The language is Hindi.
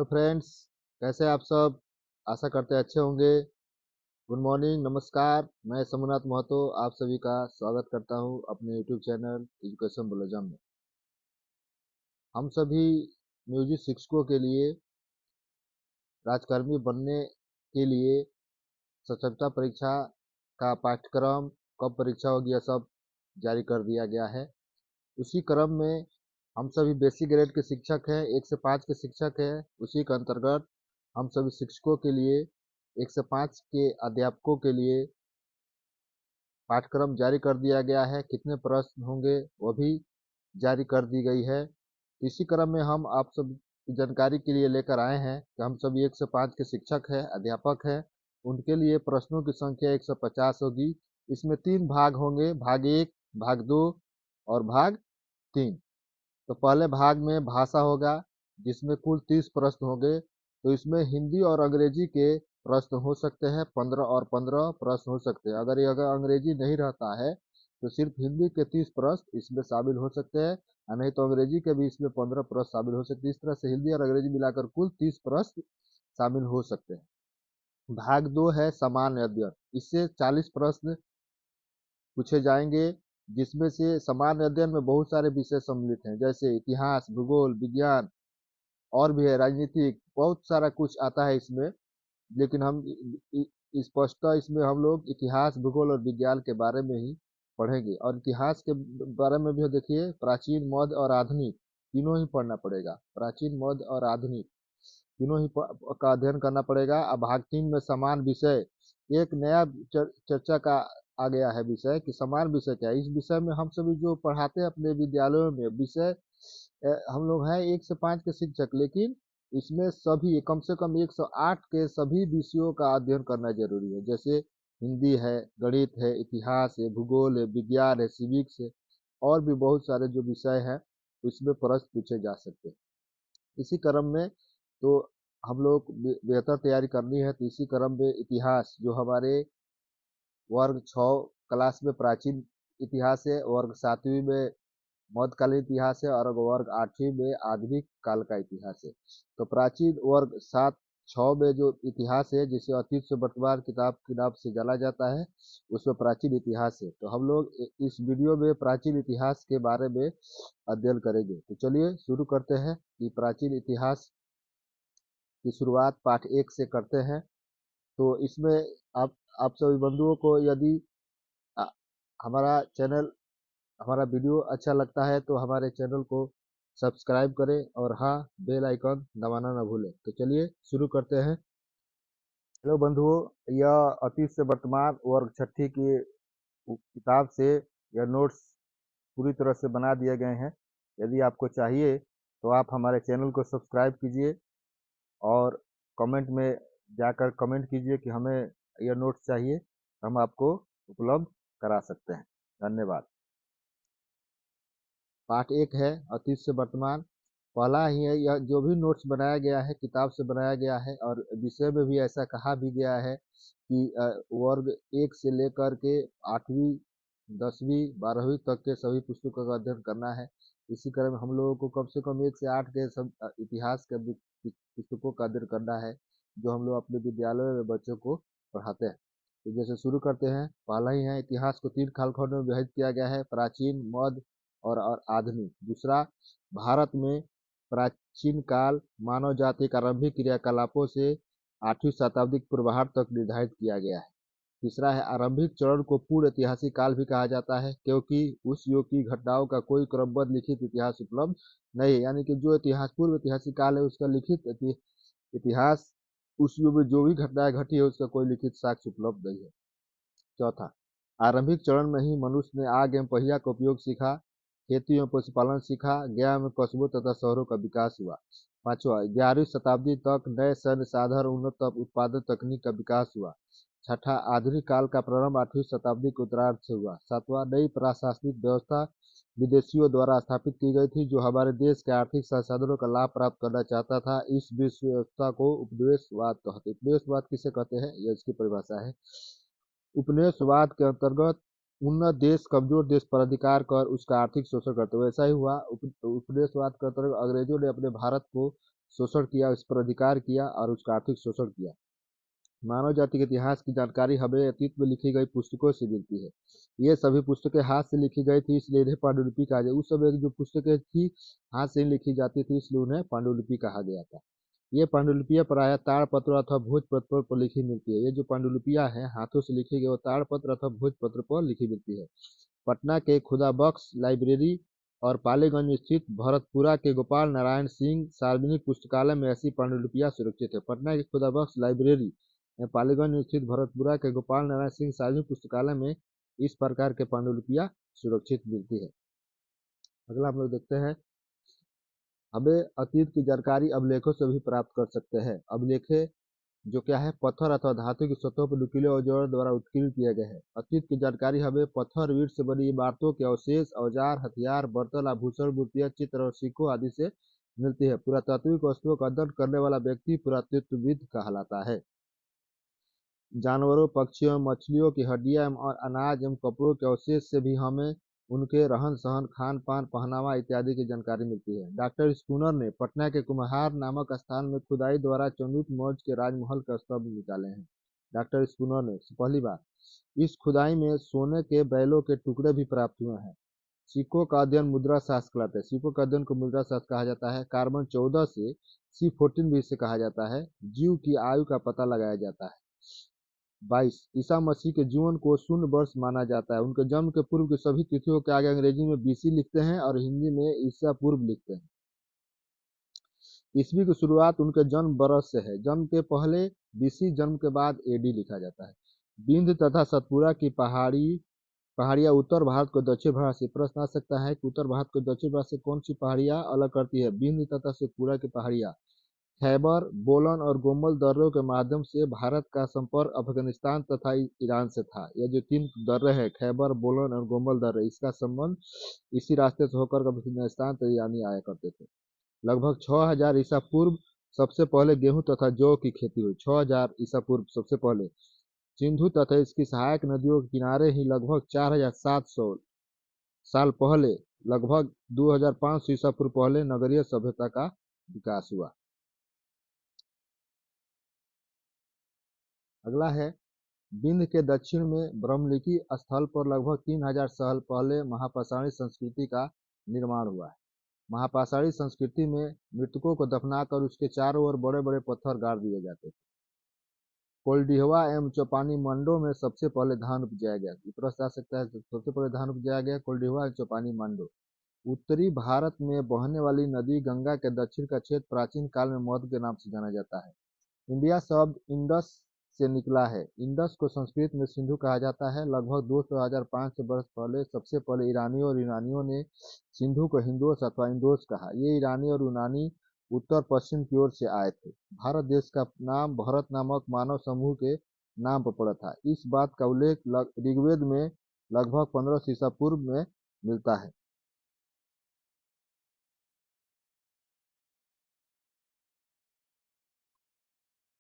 हेलो फ्रेंड्स, कैसे हैं आप सब। आशा करते हैं अच्छे होंगे। गुड मॉर्निंग, नमस्कार। मैं सोमनाथ महतो आप सभी का स्वागत करता हूं अपने यूट्यूब चैनल एजुकेशन बुलेटिन में। हम सभी म्यूजिक शिक्षकों के लिए राजकर्मी बनने के लिए सक्षमता परीक्षा का पाठ्यक्रम कब परीक्षा होगी यह सब जारी कर दिया गया है। उसी क्रम में हम सभी बेसिक ग्रेड के शिक्षक हैं, 1 से 5 के शिक्षक हैं। उसी के अंतर्गत हम सभी शिक्षकों के लिए 1 से 5 के अध्यापकों के लिए पाठ्यक्रम जारी कर दिया गया है। कितने प्रश्न होंगे वह भी जारी कर दी गई है। इसी क्रम में हम आप सब की जानकारी के लिए लेकर आए हैं कि हम सभी 1 से 5 के शिक्षक हैं, अध्यापक हैं। उनके लिए प्रश्नों की संख्या 150 होगी। इसमें 3 भाग होंगे, भाग 1, भाग 2 और भाग 3। तो पहले भाग में भाषा होगा जिसमें कुल 30 प्रश्न होंगे। तो इसमें हिंदी और अंग्रेजी के प्रश्न हो सकते हैं, 15 और 15 प्रश्न हो सकते हैं। अगर अंग्रेजी नहीं रहता है तो सिर्फ हिंदी के 30 प्रश्न इसमें शामिल हो सकते हैं, और नहीं तो अंग्रेजी के भी इसमें 15 प्रश्न शामिल हो सकते हैं। इस तरह से हिंदी और अंग्रेजी मिलाकर कुल 30 प्रश्न शामिल हो सकते हैं। भाग 2 है सामान्य अध्ययन। इससे 40 प्रश्न पूछे जाएंगे, जिसमें से सामान्य अध्ययन में बहुत सारे विषय सम्मिलित हैं, जैसे इतिहास, भूगोल, विज्ञान और भी है, राजनीतिक, बहुत सारा कुछ आता है इसमें। लेकिन हम स्पष्टतः इसमें हम लोग इतिहास, भूगोल और विज्ञान के बारे में ही पढ़ेंगे। और इतिहास के बारे में भी देखिए, प्राचीन, मध्य और आधुनिक तीनों ही पढ़ना पड़ेगा। प्राचीन, मध्य और आधुनिक तीनों ही का अध्ययन करना पड़ेगा। अब भाग 3 में समान विषय, एक नया चर्चा का आ गया है विषय कि समान विषय क्या है। इस विषय में हम सभी जो पढ़ाते हैं अपने विद्यालयों में विषय, हम लोग हैं 1 से 5 के शिक्षक, लेकिन इसमें सभी कम से कम 108 के सभी विषयों का अध्ययन करना जरूरी है। जैसे हिंदी है, गणित है, इतिहास है, भूगोल है, विज्ञान है, सिविक्स है, और भी बहुत सारे जो विषय हैं उसमें प्रश्न पूछे जा सकते हैं। इसी क्रम में तो हम लोग बेहतर तैयारी करनी है, तो इसी क्रम में इतिहास जो हमारे वर्ग 6 क्लास में प्राचीन इतिहास है, वर्ग 7वीं में मध्यकालीन इतिहास है, और वर्ग 8वीं में आधुनिक काल का इतिहास है। तो प्राचीन वर्ग 7-6 में जो इतिहास है, जिसे अतीत से वर्तमान किताब के नाम से जाना जाता है, उसमें प्राचीन इतिहास है। तो हम लोग इस वीडियो में प्राचीन इतिहास के बारे में अध्ययन करेंगे। तो चलिए शुरू करते हैं कि प्राचीन इतिहास की शुरुआत पाठ 1 से करते हैं। तो इसमें आप सभी बंधुओं को यदि अ, हमारा चैनल, हमारा वीडियो अच्छा लगता है तो हमारे चैनल को सब्सक्राइब करें, और हाँ, बेल आइकन दबाना ना भूलें। तो चलिए शुरू करते हैं। हेलो बंधुओं, यह अतीत से वर्तमान वर्ग 6 की किताब से यह नोट्स पूरी तरह से बना दिए गए हैं। यदि आपको चाहिए तो आप हमारे चैनल को सब्सक्राइब कीजिए और कमेंट में जाकर कमेंट कीजिए कि हमें यह नोट्स चाहिए, हम आपको उपलब्ध करा सकते हैं। धन्यवाद। पार्ट 1 है अतीत से वर्तमान। पहला ही है, यह जो भी नोट्स बनाया गया है किताब से बनाया गया है, और विषय में भी ऐसा कहा भी गया है कि वर्ग 1 से लेकर के 8वीं, 10वीं, 12वीं तक के सभी पुस्तकों का अध्ययन करना है। इसी क्रम में हम लोगों को कम से कम 1 से 8 के सब इतिहास के पुस्तकों का अध्ययन करना है, जो हम लोग अपने विद्यालय में बच्चों को पढ़ाते हैं। तो जैसे शुरू करते हैं, पहला ही है, इतिहास को 3 कालखंडों में विभाजित किया गया है, प्राचीन, मध्य और आधुनिक। दूसरा, भारत में प्राचीन काल मानव जाति के आरंभिक क्रियाकलापों से 8वीं शताब्दी के पूर्वार्ध तक निर्धारित किया गया है। तीसरा है, आरंभिक चरण को पूर्व ऐतिहासिक काल भी कहा जाता है, क्योंकि उस युग की घटनाओं का कोई क्रमबद्ध लिखित इतिहास उपलब्ध नहीं है। यानी कि जो इतिहास पूर्व ऐतिहासिक काल है उसका लिखित इतिहास, उस युग में जो भी घटनाएं घटी है उसका कोई लिखित साक्ष्य उपलब्ध नहीं है। चौथा, आरंभिक चरण में ही मनुष्य ने आग एवं पहिया का उपयोग सीखा, खेती एवं पशुपालन सीखा, गया में कस्बों तथा शहरों का विकास हुआ। पांचवा, 11वीं शताब्दी तक नए सैन्य साधन और उन्नत उत्पादन तकनीक का विकास हुआ। छठा, आधुनिक काल का प्रारंभ 8वीं शताब्दी के उत्तरार्ध से हुआ। सातवां, नई प्रशासनिक व्यवस्था विदेशियों द्वारा स्थापित की गई थी, जो हमारे देश के आर्थिक संसाधनों का लाभ प्राप्त करना चाहता था। इस विश्व व्यवस्था को उपनिवेशवाद कहते हैं। उपनिवेशवाद किसे कहते हैं, यह इसकी परिभाषा है। उपनिवेशवाद के अंतर्गत उन्नत देश कमजोर देश पर अधिकार कर उसका आर्थिक शोषण करते हुए, ऐसा ही हुआ। उपनिवेशवाद के अंतर्गत अंग्रेजों ने अपने भारत को शोषण किया, उस पर अधिकार किया और उसका आर्थिक शोषण किया। मानव जाति के इतिहास की जानकारी हमें अतीत में लिखी गई पुस्तकों से मिलती है। ये सभी पुस्तकें हाथ से लिखी गई थी, इसलिए इन्हें पांडुलिपि कहा गया। उस समय की जो पुस्तकें थी हाथ से लिखी जाती थी, इसलिए उन्हें पांडुलिपि कहा गया था। ये पांडुलिपियां प्रायः ताड़पत्र अथवा भोजपत्र पर लिखी मिलती है। ये जो पांडुलिपियां हैं हाथों से लिखी गई वो ताड़पत्र अथवा भोजपत्र पर लिखी मिलती है। पटना के खुदाबख्श लाइब्रेरी और पालीगंज स्थित भरतपुरा के गोपाल नारायण सिंह सार्वजनिक पुस्तकालय में ऐसी पांडुलिपियां सुरक्षित है। पटना के खुदाबख्श लाइब्रेरी में पालीगंज स्थित भरतपुरा के गोपाल नारायण सिंह सार्वजनिक पुस्तकालय में इस प्रकार के पांडुलिपियां सुरक्षित मिलती है। अगला हम लोग देखते हैं, हमें अतीत की जानकारी अभिलेखों से भी प्राप्त कर सकते हैं। अभिलेखे जो क्या है, पत्थर अथवा धातु की सतहों पर नुकीले औजारों द्वारा उत्कीर्ण किए गए हैं। अतीत की जानकारी हमें पत्थर ईंट से बनी इमारतों के अवशेष, औजार, हथियार, बर्तन, आभूषण, मूर्तियां, चित्र और सिक्कों आदि से मिलती है। पुरातात्विक वस्तुओं का अध्ययन करने वाला व्यक्ति पुरातत्वविद कहलाता है। जानवरों, पक्षियों, मछलियों की हड्डियां और अनाज एवं कपड़ों के अवशेष से भी हमें उनके रहन सहन, खान पान, पहनावा इत्यादि की जानकारी मिलती है। डॉक्टर स्कूनर ने पटना के कुम्हार नामक स्थान में खुदाई द्वारा चंद्रगुप्त मौर्य के राजमहल के स्तंभ निकाले हैं। डॉक्टर स्कूनर ने पहली बार इस खुदाई में सोने के बैलों के टुकड़े भी प्राप्त हुए हैं। सिक्कों का अध्ययन मुद्रा शास्त्र कहलाता है। सिक्कों का अध्ययन को मुद्रा शास्त्र कहा जाता है। कार्बन 14 से C14 भी इसे कहा जाता है। जीव की आयु का पता लगाया जाता है। 22 ईसा मसीह के जीवन को 0 वर्ष माना जाता है। उनके जन्म के पूर्व की सभी तिथियों के आगे अंग्रेजी में BC लिखते हैं और हिंदी में ईसा पूर्व लिखते हैं। ईस्वी की शुरुआत उनके जन्म वर्ष से है। जन्म के पहले BC, जन्म के बाद AD लिखा जाता है। विंध्य तथा सतपुरा की पहाड़ियां उत्तर भारत को दक्षिण भारत से, प्रश्न आ सकता है कि उत्तर भारत को दक्षिण भारत से कौन सी पहाड़ियां अलग करती है? विंध्य तथा सतपुरा की पहाड़ियां। खैबर, बोलन और गोमल दर्रों के माध्यम से भारत का संपर्क अफगानिस्तान तथा ईरान से था। यह जो 3 दर्रे हैं, खैबर, बोलन और गोमल दर्रे, इसका संबंध इसी रास्ते से होकर अफगानिस्तान तक ईरानी आया करते थे। लगभग 6000 ईसा पूर्व सबसे पहले गेहूं तथा जौ की खेती हुई। 6000 ईसा पूर्व सबसे पहले सिंधु तथा इसकी सहायक नदियों के किनारे ही लगभग 4700 साल पहले, लगभग 2500 ईसा पूर्व पहले नगरीय सभ्यता का विकास हुआ। अगला है, विंध्य के दक्षिण में ब्रह्मलिकी स्थल पर लगभग 3000 साल पहले महापाषाणी संस्कृति का निर्माण हुआ है। महापाषाणी संस्कृति में मृतकों को दफनाकर उसके चारों ओर बड़े बड़े पत्थर गाड़ दिए जाते थे। कोल्डिहवा एवं चौपानी मंडो में सबसे पहले धान उपजाया गया। प्रश्न आ सकता है, सबसे पहले धान उपजाया गया कोल्डिहवा एवं चौपानी मंडो। उत्तरी भारत में बहने वाली नदी गंगा के दक्षिण का क्षेत्र प्राचीन काल में मौध के नाम से जाना जाता है। इंडिया शब्द इंडस से निकला है। इंडस को संस्कृत में सिंधु कहा जाता है। लगभग 2500 वर्ष पहले सबसे पहले ईरानियों और यूनानियों ने सिंधु को हिंदोस अथवा इंडोस कहा। ये ईरानी और यूनानी उत्तर पश्चिम की ओर से आए थे। भारत देश का नाम भरत नामक मानव समूह के नाम पर पड़ा था। इस बात का उल्लेख ऋग्वेद में लगभग 1500 ईसा पूर्व में मिलता है।